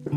We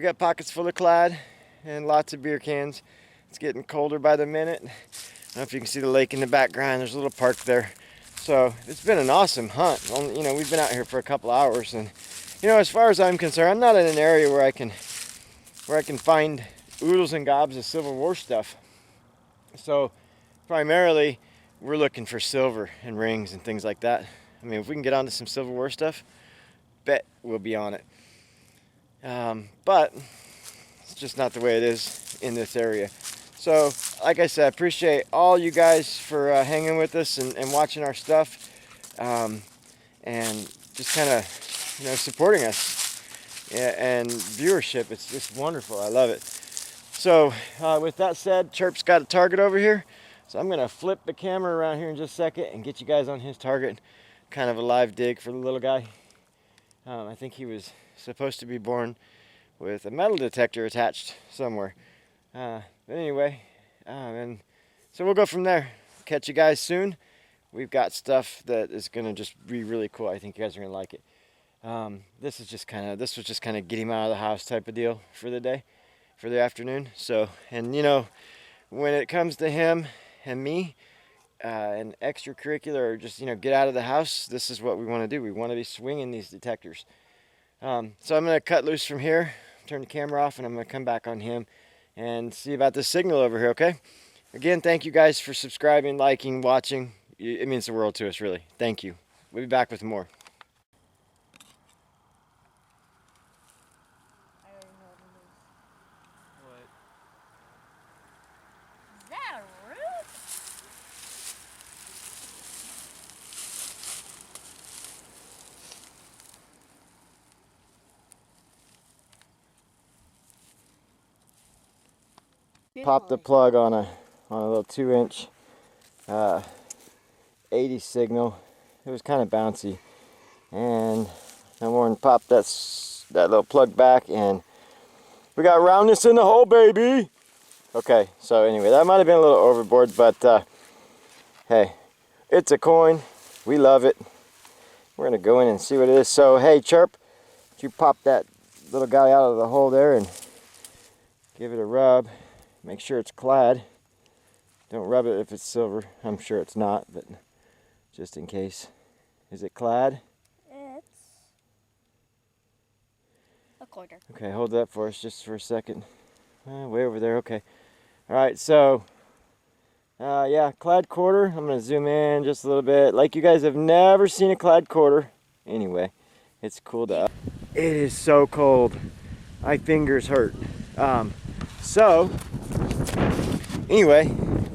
got pockets full of clad and lots of beer cans. It's getting colder by the minute. I don't know if you can see the lake in the background. There's a little park there. So it's been an awesome hunt. You know, we've been out here for a couple hours, and you know, as far as I'm concerned, I'm not in an area where I can find oodles and gobs of Civil War stuff. So primarily we're looking for silver and rings and things like that. I mean, if we can get onto some Civil War stuff, bet we'll be on it. But it's just not the way it is in this area. So like I said, I appreciate all you guys for hanging with us and watching our stuff, and just kind of, you know, supporting us, and viewership. It's just wonderful. I love it. So with that said, Chirp's got a target over here, so I'm gonna flip the camera around here in just a second and get you guys on his target. Kind of a live dig for the little guy. I think he was supposed to be born with a metal detector attached somewhere. But anyway, and so we'll go from there. Catch you guys soon. We've got stuff that is gonna just be really cool. I think you guys are gonna like it. This was just kind of get him out of the house type of deal for the day, for the afternoon. So, and you know, when it comes to him and me, and extracurricular, or just, you know, get out of the house, this is what we want to do. We want to be swinging these detectors. So I'm going to cut loose from here, turn the camera off, and I'm going to come back on him and see about this signal over here, okay? Again, thank you guys for subscribing, liking, watching. It means the world to us, really. Thank you. We'll be back with more. Is that a root? Pop the plug on a little 2-inch 80 signal. It was kind of bouncy, and no more than pop that little plug back, and we got roundness in the hole, baby. Okay, so anyway, that might have been a little overboard, but hey, it's a coin. We love it. We're gonna go in and see what it is. So hey, Chirp, you pop that little guy out of the hole there and give it a rub. Make sure it's clad. Don't rub it if it's silver. I'm sure it's not, but just in case. Is it clad? It's a quarter. Okay, hold that for us just for a second. Way over there, okay. All right, so, yeah, clad quarter. I'm gonna zoom in just a little bit. Like you guys have never seen a clad quarter. Anyway, it's cool to... It is so cold. My fingers hurt. So, anyway,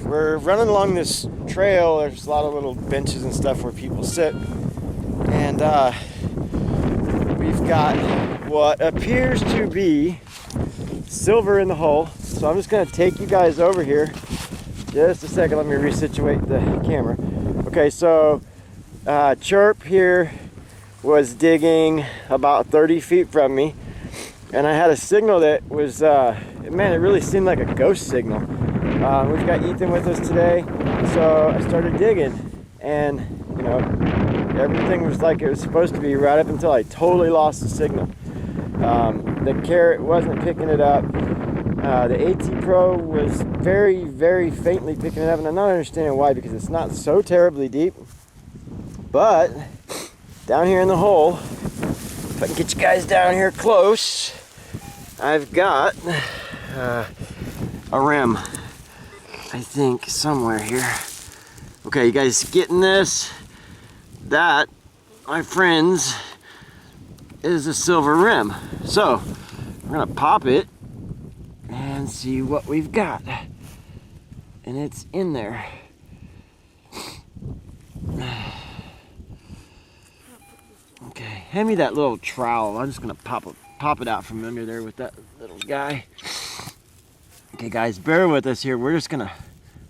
we're running along this trail. There's a lot of little benches and stuff where people sit. And we've got what appears to be silver in the hole. So I'm just gonna take you guys over here. Just a second, let me resituate the camera. Okay, so Chirp here was digging about 30 feet from me. And I had a signal that was, man, it really seemed like a ghost signal. We've got Ethan with us today, so I started digging, and you know, everything was like it was supposed to be right up until I totally lost the signal. The Garrett wasn't picking it up. The AT Pro was very, very faintly picking it up, and I'm not understanding why, because it's not so terribly deep. But down here in the hole, if I can get you guys down here close, I've got a rim, I think, somewhere here. Okay, you guys getting this? That, my friends, is a silver rim. So, we're gonna pop it and see what we've got. And it's in there. Okay, hand me that little trowel. I'm just gonna pop it out from under there with that little guy. Okay guys, bear with us here. I'm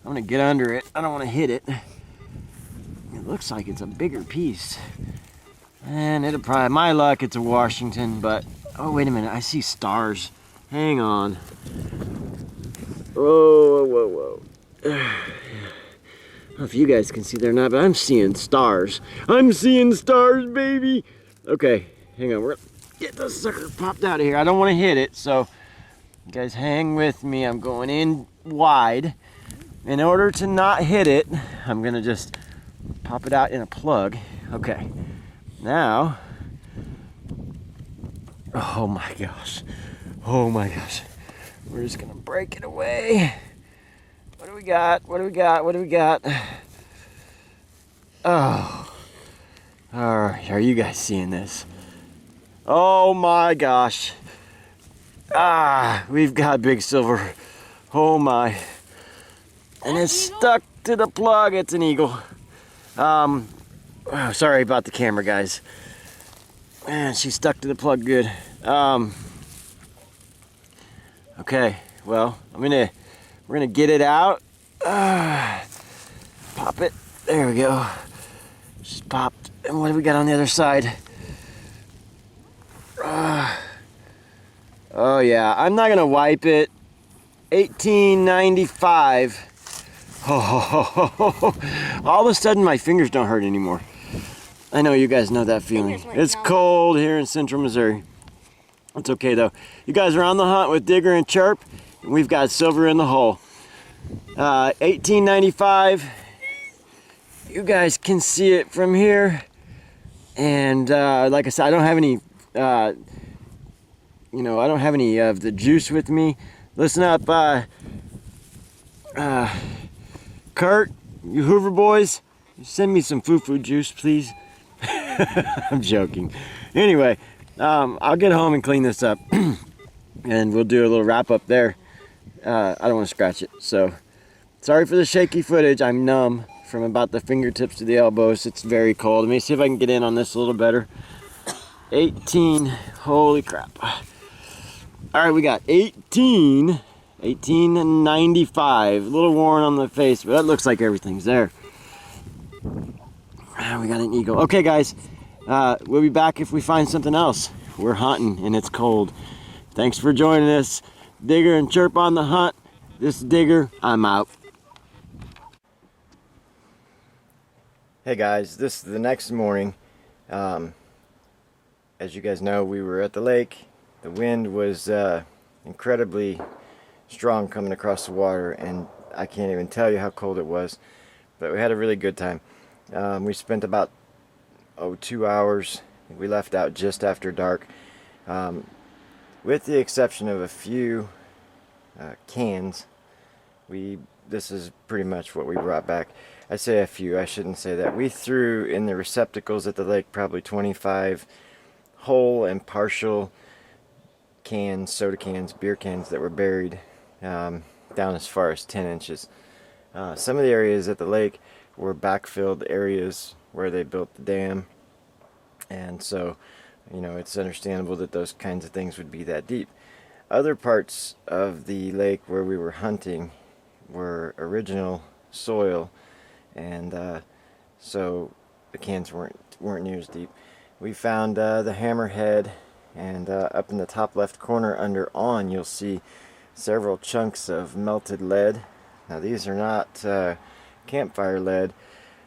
gonna get under it. I don't wanna hit it. It looks like it's a bigger piece. And it'll probably, my luck, it's a Washington, but Oh, wait a minute. I see stars. Hang on. Whoa, whoa, whoa. I don't know if you guys can see there or not, but I'm seeing stars. I'm seeing stars, baby. Okay, hang on. We're gonna get this sucker popped out of here. I don't want to hit it, so you guys hang with me. I'm going in wide. In order to not hit it, I'm gonna just pop it out in a plug. Okay, now, oh my gosh. Oh my gosh. We're just gonna break it away. What do we got? What do we got? What do we got? Oh. Alright, are you guys seeing this? Oh my gosh. Ah, we've got big silver. Oh my. And it's stuck to the plug. It's an eagle. Oh, sorry about the camera, guys. Man, she's stuck to the plug good. Okay, well, we're gonna get it out. Pop it. There we go. Just popped. And what do we got on the other side? Oh yeah, I'm not gonna wipe it. 1895. Oh, all of a sudden my fingers don't hurt anymore. I know you guys know that feeling. It's cold here in central Missouri. It's okay though. You guys are on the hunt with Digger and Chirp. And we've got silver in the hole. 1895. You guys can see it from here. And like I said, I don't have any, I don't have any of the juice with me. Listen up, Kurt, you Hoover boys, send me some foo-foo juice, please. I'm joking. Anyway, I'll get home and clean this up, and we'll do a little wrap up there. I don't want to scratch it, so sorry for the shaky footage. I'm numb from about the fingertips to the elbows. It's very cold. Let me see if I can get in on this a little better. 18, holy crap. All right, we got 1895. A little worn on the face, but that looks like everything's there. We got an eagle. Okay, guys, we'll be back if we find something else. We're hunting and it's cold. Thanks for joining us. Digger and Chirp on the hunt. This is Digger. I'm out. Hey guys, this is the next morning. As you guys know, we were at the lake. The wind was incredibly strong coming across the water, and I can't even tell you how cold it was, but we had a really good time. We spent about 2 hours. We left out just after dark, with the exception of a few cans. This is pretty much what we brought back. I say a few, I shouldn't say that. We threw in the receptacles at the lake probably 25 whole and partial cans, soda cans, beer cans that were buried down as far as 10 inches. Some of the areas at the lake were backfilled areas where they built the dam, and so it's understandable that those kinds of things would be that deep. Other parts of the lake where we were hunting were original soil, and so the cans weren't near as deep. We found the hammerhead, and up in the top left corner under on, you'll see several chunks of melted lead. Now these are not campfire lead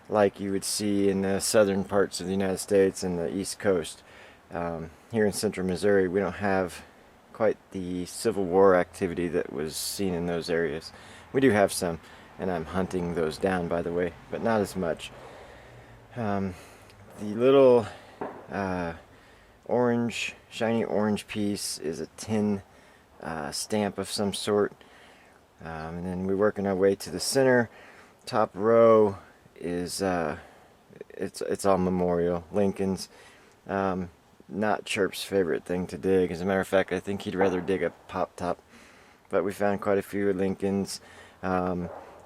like you would see in the southern parts of the United States and the East Coast. Here in central Missouri, we don't have quite the Civil War activity that was seen in those areas. We do have some, and I'm hunting those down, by the way, but not as much. The little orange, shiny orange piece is a tin stamp of some sort. And then we're working our way to the center. Top row is it's all memorial Lincolns. Not Chirp's favorite thing to dig. As a matter of fact, I think he'd rather dig a pop top. But we found quite a few Lincolns.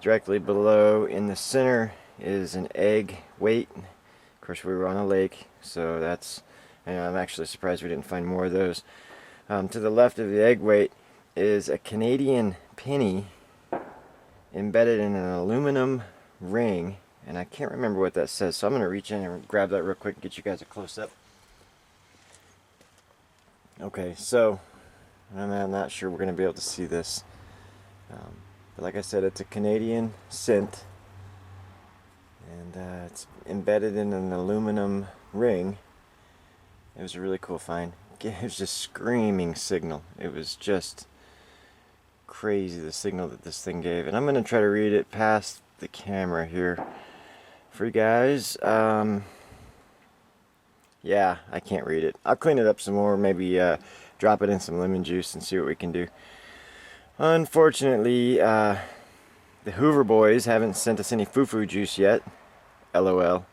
Directly below in the center is an egg weight. Of course, we were on a lake, so that's, I'm actually surprised we didn't find more of those. To the left of the egg weight is a Canadian penny embedded in an aluminum ring, and I can't remember what that says, so I'm going to reach in and grab that real quick and get you guys a close-up. Okay, so I'm not sure we're going to be able to see this. But like I said, it's a Canadian synth. And it's embedded in an aluminum ring. It was a really cool find. It was just screaming signal. It was just crazy, the signal that this thing gave. And I'm going to try to read it past the camera here for you guys. Yeah, I can't read it. I'll clean it up some more, maybe drop it in some lemon juice and see what we can do. Unfortunately, the Hoover boys haven't sent us any foo-foo juice yet. LOL.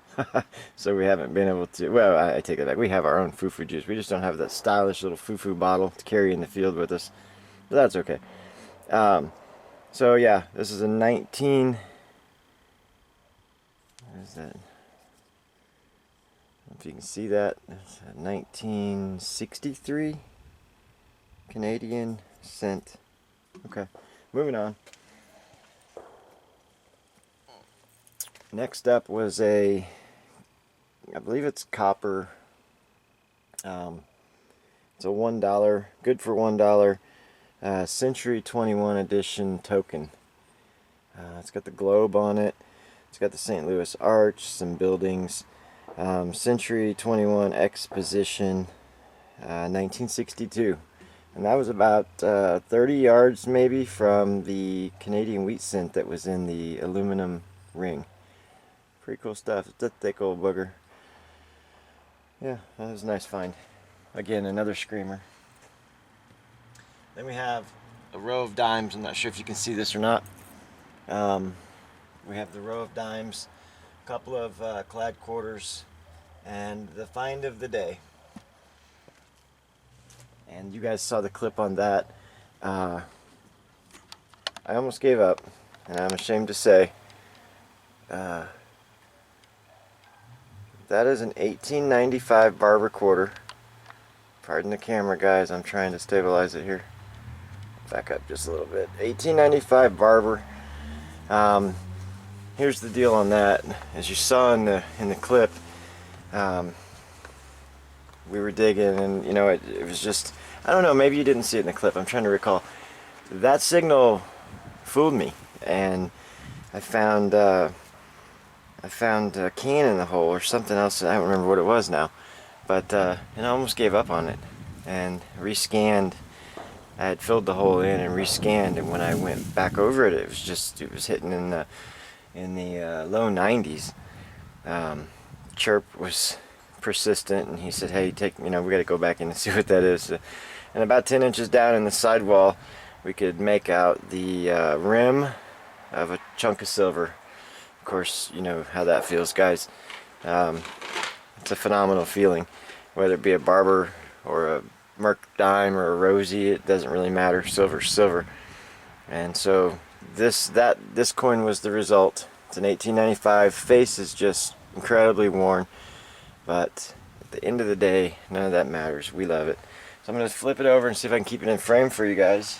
So we haven't been able to, well, I take it back. We have our own foo-foo juice. We just don't have that stylish little foo-foo bottle to carry in the field with us. But that's okay. So yeah, this is a 19... What is that? If you can see that, it's a 1963 Canadian cent. Okay, moving on. Next up was I believe it's copper. It's a $1, good for $1, Century 21 edition token. It's got the globe on it. It's got the St. Louis Arch, some buildings. Century 21 Exposition, 1962. And that was about 30 yards maybe from the Canadian wheat cent that was in the aluminum ring. Pretty cool stuff. It's a thick old booger. Yeah, that was a nice find. Again, another screamer. Then we have a row of dimes. I'm not sure if you can see this or not. We have the row of dimes, a couple of clad quarters, and the find of the day. And you guys saw the clip on that. I almost gave up, and I'm ashamed to say that is an 1895 barber quarter. Pardon the camera, guys. I'm trying to stabilize it here. Back up just a little bit. 1895 barber. Here's the deal on that. As you saw in the clip, we were digging, and you know, it was just, I don't know, maybe you didn't see it in the clip. I'm trying to recall. That signal fooled me, and I found a can in the hole or something else. I don't remember what it was now, but and I almost gave up on it and rescanned. I had filled the hole in and rescanned, and when I went back over it, it was hitting in the low 90s. Chirp was persistent, and he said, "Hey, we got to go back in and see what that is." And about 10 inches down in the sidewall, we could make out the rim of a chunk of silver. Of course, you know how that feels, guys. It's a phenomenal feeling, whether it be a barber or a Merc dime or a Rosie. It doesn't really matter. Silver's silver. And so this coin was the result. It's an 1895. Face is just incredibly worn, but at the end of the day, none of that matters. We love it. So I'm going to flip it over and see if I can keep it in frame for you guys.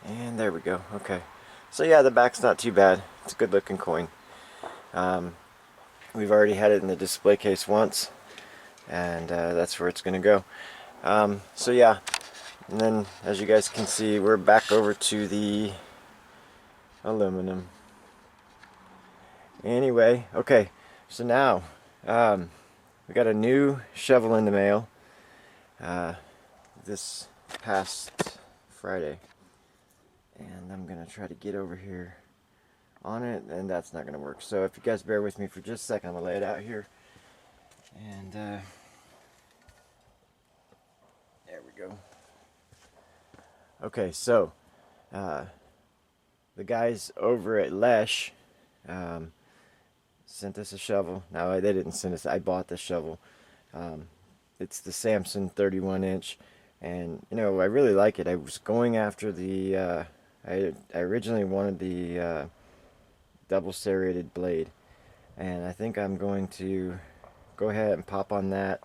And there we go. Okay. So yeah, the back's not too bad. It's a good looking coin. We've already had it in the display case once, and that's where it's going to go. So yeah, and then as you guys can see, we're back over to the aluminum. Anyway, okay, so now we got a new shovel in the mail this past Friday, and I'm gonna try to get over here on it, and that's not gonna work. So if you guys bear with me for just a second, I'm gonna lay it out here, and there we go. Okay, so the guys over at Lesche sent us a shovel. Now, they didn't send us, I bought the shovel. It's the Sampson 31 inch, and you know, I really like it. I was going after the I originally wanted the double serrated blade, and I think I'm going to go ahead and pop on that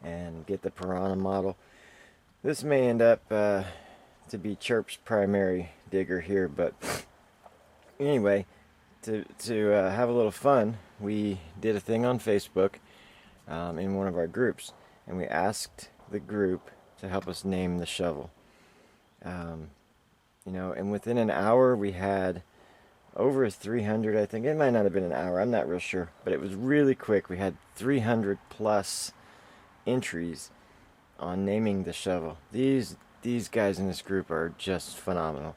and get the Piranha model. This may end up to be Chirp's primary digger here, but anyway, to have a little fun, we did a thing on Facebook in one of our groups, and we asked the group to help us name the shovel. You know, and within an hour we had over 300, I think. It might not have been an hour, I'm not real sure, but it was really quick. We had 300 plus entries on naming the shovel. These guys in this group are just phenomenal.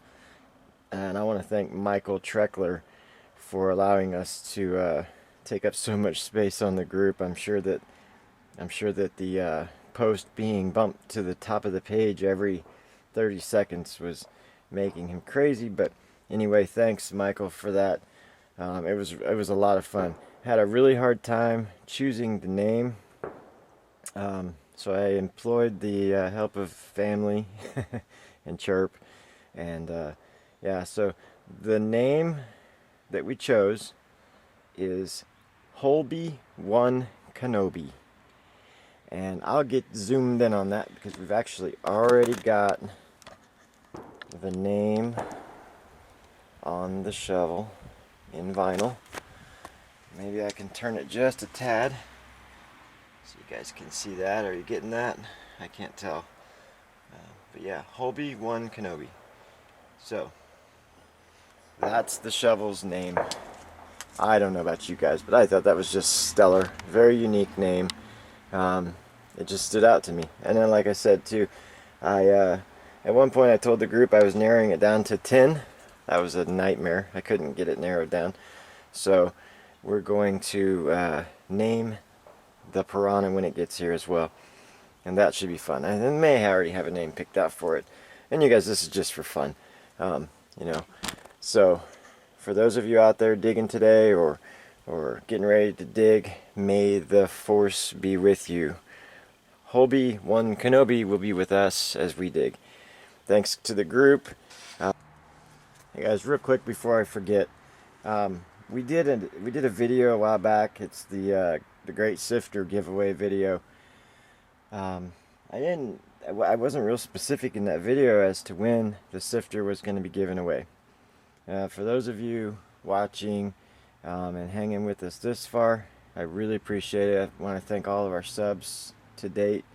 And I want to thank Michael Treckler for allowing us to take up so much space on the group. I'm sure that the post being bumped to the top of the page every 30 seconds was making him crazy, but anyway, thanks Michael for that. It was a lot of fun. Had a really hard time choosing the name, so I employed the help of family and Chirp, and yeah, so the name that we chose is HOLE-BE-WAN KANOBi, and I'll get zoomed in on that because we've actually already got the name on the shovel in vinyl. Maybe I can turn it just a tad so you guys can see that. Are you getting that? I can't tell. But yeah, HOLE-BE-WAN KANOBi. So that's the shovel's name. I don't know about you guys, but I thought that was just stellar. Very unique name. It just stood out to me. And then, like I said too, at one point I told the group I was narrowing it down to 10. That was a nightmare. I couldn't get it narrowed down. So we're going to name the piranha when it gets here as well. And that should be fun. I may already have a name picked out for it. And you guys, this is just for fun. You know. So for those of you out there digging today or getting ready to dig, may the force be with you. HOLE-BE-WAN KANOBi will be with us as we dig. Thanks to the group. Hey guys, real quick before I forget, we did a video a while back. It's the Great Sifter giveaway video. I wasn't real specific in that video as to when the sifter was going to be given away. For those of you watching and hanging with us this far, I really appreciate it. I want to thank all of our subs to date.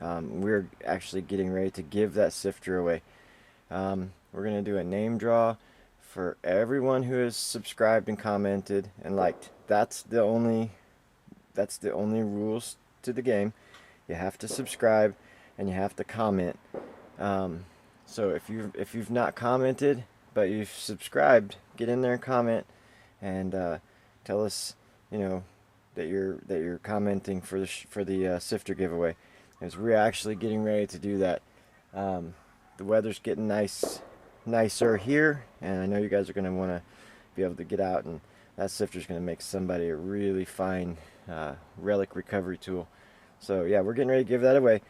We're actually getting ready to give that sifter away. We're going to do a name draw for everyone who has subscribed and commented and liked. That's the only rules to the game. You have to subscribe and you have to comment. So if you've not commented but you've subscribed, get in there and comment and tell us, you know, that you're commenting for the sifter giveaway, because we're actually getting ready to do that. The weather's getting nicer here, and I know you guys are going to want to be able to get out, and that sifter's going to make somebody a really fine relic recovery tool. So yeah, we're getting ready to give that away,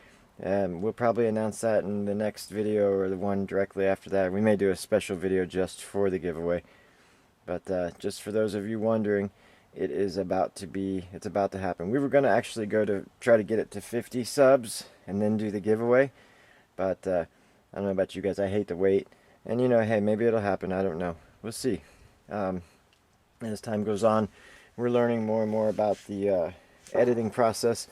and we'll probably announce that in the next video or the one directly after that. We may do a special video just for the giveaway, but just for those of you wondering, it's about to happen. We were going to actually try to get it to 50 subs and then do the giveaway, but I don't know about you guys. I hate to wait, and you know, hey, maybe it'll happen. I don't know. We'll see. As time goes on, we're learning more and more about the editing process.